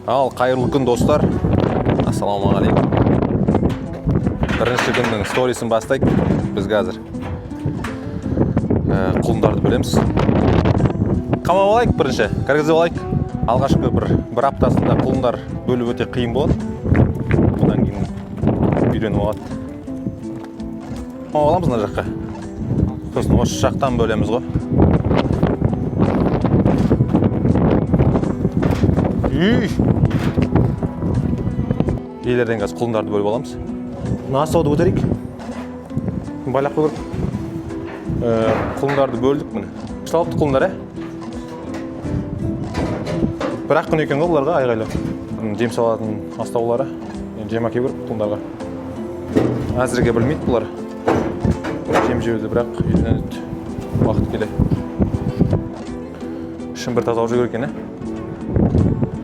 Ал қайырлы күн достар. Ассалаумағалейкум. Бірінші күннің сторисін бастайық. Біз қазір құлындарды бөлеміз. Қамап алайық бірінші, кіргізіп алайық. Алғашқы бір аптасында құлындар бөліп өте қиын болады. Одан кейін үйреніп алады. Қамап аламыз мына жаққа. Сосын осы жақтан бөлеміз ғой. Елерден қазір құлындарды бөліп аламыз. Насауды көтерейік. Байлақ көріп. Құлындарды бөлдік міне. Салапты құлындар, Бір-ақ күн екен ғой бұларға айғайлап. Жем салатын астаулары. Жем әке көріп құлындарға. Әзірге білмейді бұлар. Жем жеуді бірақ үйренеді. Уақыт келе. Ішін бір тазалап жүрген екен,